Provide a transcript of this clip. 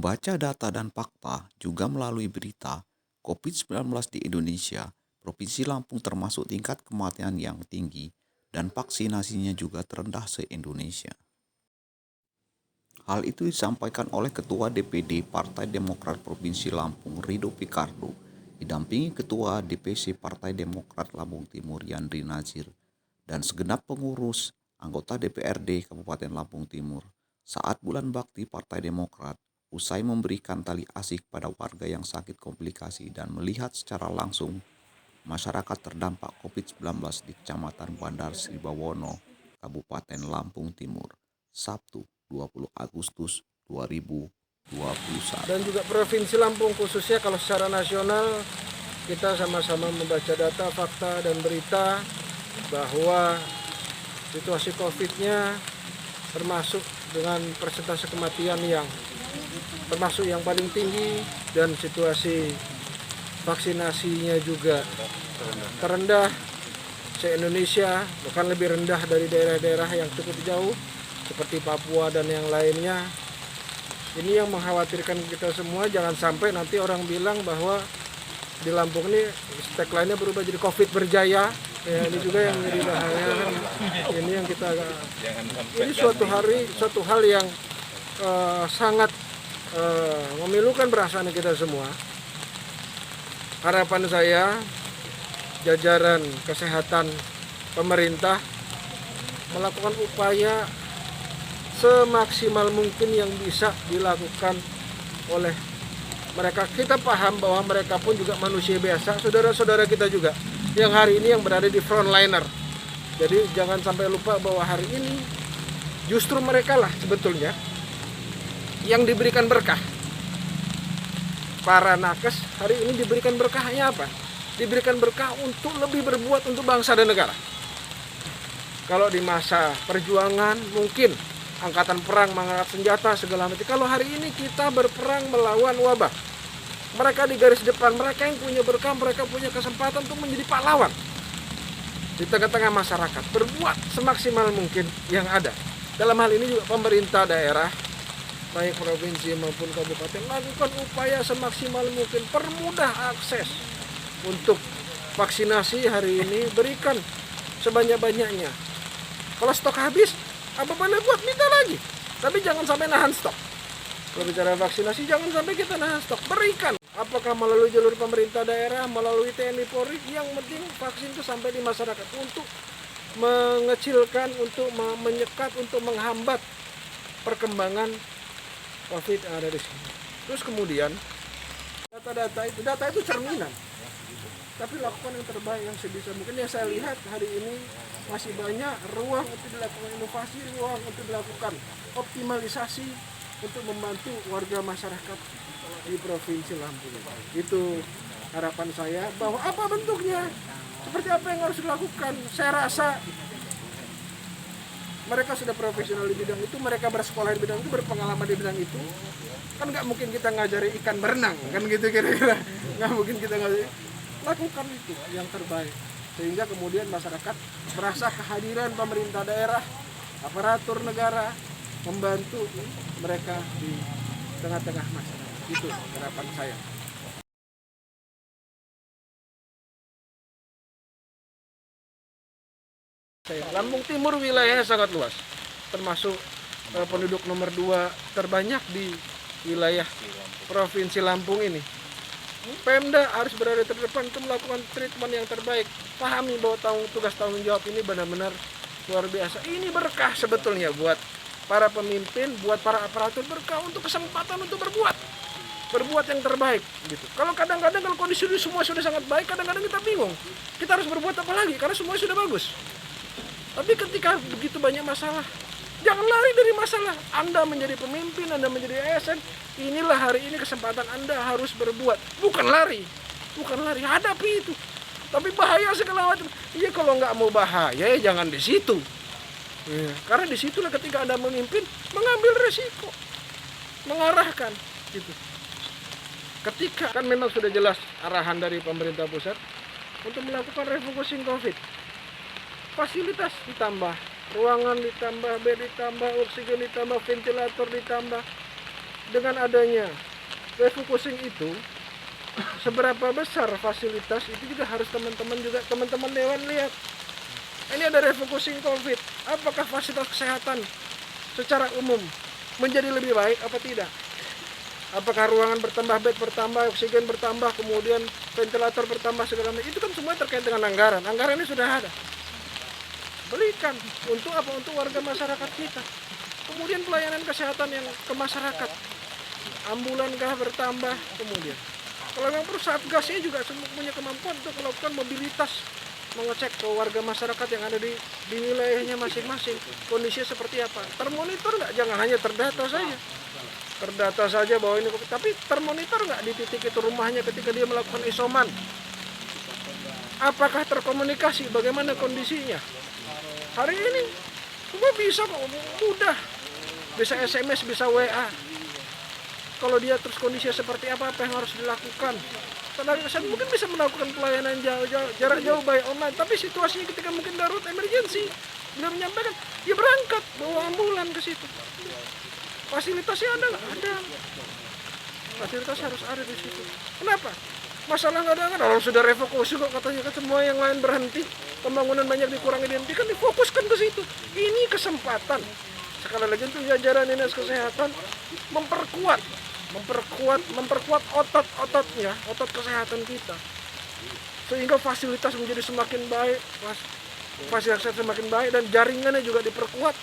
Membaca data dan fakta juga melalui berita COVID-19 di Indonesia, Provinsi Lampung termasuk tingkat kematian yang tinggi dan vaksinasinya juga terendah se-Indonesia. Hal itu disampaikan oleh Ketua DPD Partai Demokrat Provinsi Lampung Rido Picardo, didampingi Ketua DPC Partai Demokrat Lampung Timur Yandri Nazir, dan segenap pengurus anggota DPRD Kabupaten Lampung Timur saat bulan bakti Partai Demokrat usai memberikan tali asih pada warga yang sakit komplikasi dan melihat secara langsung masyarakat terdampak COVID-19 di Kecamatan Bandar Sribawono, Kabupaten Lampung Timur, Sabtu 20 Agustus 2021. Dan juga Provinsi Lampung khususnya kalau secara nasional kita sama-sama membaca data, fakta, dan berita bahwa situasi COVID-nya termasuk dengan persentase kematian yang termasuk yang paling tinggi dan situasi vaksinasinya juga terendah se-Indonesia, bahkan lebih rendah dari daerah-daerah yang cukup jauh seperti Papua dan yang lainnya. Ini yang mengkhawatirkan kita semua, jangan sampai nanti orang bilang bahwa di Lampung ini tagline-nya berubah jadi COVID berjaya. Ya, ini juga yang menjadi bahaya kan. Ini yang kita ini suatu hal yang sangat memilukan perasaan kita semua. Harapan saya jajaran kesehatan pemerintah melakukan upaya semaksimal mungkin yang bisa dilakukan oleh mereka. Kita paham bahwa mereka pun juga manusia biasa, saudara-saudara kita juga yang hari ini yang berada di frontliner. Jadi jangan sampai lupa bahwa hari ini justru mereka lah sebetulnya yang diberikan berkah. Para nakes hari ini diberikan berkahnya apa? Diberikan berkah untuk lebih berbuat untuk bangsa dan negara. Kalau di masa perjuangan mungkin angkatan perang mengangkat senjata segala macam. Kalau hari ini kita berperang melawan wabah, mereka di garis depan, mereka yang punya berkah, mereka punya kesempatan untuk menjadi pahlawan di tengah-tengah masyarakat, berbuat semaksimal mungkin yang ada. Dalam hal ini juga pemerintah daerah, baik provinsi maupun kabupaten, lakukan upaya semaksimal mungkin, permudah akses untuk vaksinasi hari ini, berikan sebanyak-banyaknya. Kalau stok habis, apa boleh buat, minta lagi. Tapi jangan sampai nahan stok. Kalau bicara vaksinasi, jangan sampai kita nahan stok. Berikan. Apakah melalui jalur pemerintah daerah, melalui TNI Polri, yang penting vaksin itu sampai di masyarakat untuk mengecilkan, untuk menyekat, untuk menghambat perkembangan COVID yang ada di sini. Terus kemudian data itu cerminan. Tapi lakukan yang terbaik yang sebisa mungkin. Yang saya lihat hari ini masih banyak ruang untuk dilakukan inovasi, ruang untuk dilakukan optimalisasi untuk membantu warga masyarakat di Provinsi Lampung. Itu harapan saya, bahwa apa bentuknya, seperti apa yang harus dilakukan. Saya rasa mereka sudah profesional di bidang itu, mereka bersekolah di bidang itu, berpengalaman di bidang itu. Kan nggak mungkin kita ngajari ikan berenang, kan gitu kira-kira. Nggak mungkin kita ngajari. Lakukan itu yang terbaik, sehingga kemudian masyarakat merasa kehadiran pemerintah daerah, aparatur negara membantu mereka di tengah-tengah masyarakat. Itu harapan saya. Lampung Timur wilayahnya sangat luas, termasuk penduduk nomor 2 terbanyak di wilayah Provinsi Lampung ini. Pemda harus berada terdepan untuk melakukan treatment yang terbaik. Pahami bahwa tugas tanggung jawab ini benar-benar luar biasa. Ini berkah sebetulnya buat para pemimpin, buat para aparatur, berkah untuk kesempatan untuk berbuat yang terbaik gitu. Kalau kadang-kadang kalau kondisi semua sudah sangat baik, kadang-kadang kita bingung. Kita harus berbuat apa lagi karena semua sudah bagus. Tapi ketika begitu banyak masalah, jangan lari dari masalah. Anda menjadi pemimpin, Anda menjadi ASN, inilah hari ini kesempatan Anda harus berbuat. Bukan lari, hadapi itu. Tapi bahaya segala macam. Iya, kalau nggak mau bahaya, ya jangan di situ. Ya, karena disitulah ketika Anda memimpin, mengambil resiko, mengarahkan. Gitu. Ketika kan memang sudah jelas arahan dari pemerintah pusat untuk melakukan refocusing COVID. Fasilitas ditambah, ruangan ditambah, bed ditambah, oksigen ditambah, ventilator ditambah. dengan adanya refocusing itu, seberapa besar fasilitas itu juga harus teman-teman dewan lihat. Ini ada refocusing COVID, apakah fasilitas kesehatan secara umum menjadi lebih baik apa tidak? Apakah ruangan bertambah, bed bertambah, oksigen bertambah, kemudian ventilator bertambah, segala macam? Itu kan semua terkait dengan anggaran. Anggaran ini sudah ada. Berikan untuk apa? Untuk warga masyarakat kita. Kemudian pelayanan kesehatan yang ke masyarakat, ambulan kah bertambah, kemudian kalau memang perlu satgasnya juga punya kemampuan untuk melakukan mobilitas, mengecek ke warga masyarakat yang ada di wilayahnya masing-masing, kondisinya seperti apa. Termonitor nggak, jangan hanya terdata saja bahwa ini, tapi termonitor nggak di titik itu rumahnya ketika dia melakukan isoman. Apakah terkomunikasi bagaimana kondisinya? Hari ini semua bisa kok, mudah, bisa SMS, bisa WA. Kalau dia terus kondisinya seperti apa yang harus dilakukan. Tenaga kesehatan mungkin bisa melakukan pelayanan jarak jauh by online, tapi situasinya ketika mungkin darurat emergensi, beliau menyampaikan, dia berangkat bawa ambulan ke situ. Fasilitasnya ada nggak? Ada. Fasilitas harus ada di situ. Kenapa? Masalah nggak ada kan? Orang sudah refokus kok katanya, kan semua yang lain berhenti, pembangunan banyak dikurangi, dihentikan, difokuskan ke situ. Ini kesempatan. Sekali lagi untuk jajaran dinas kesehatan memperkuat otot kesehatan kita, sehingga fasilitas menjadi semakin baik, dan jaringannya juga diperkuat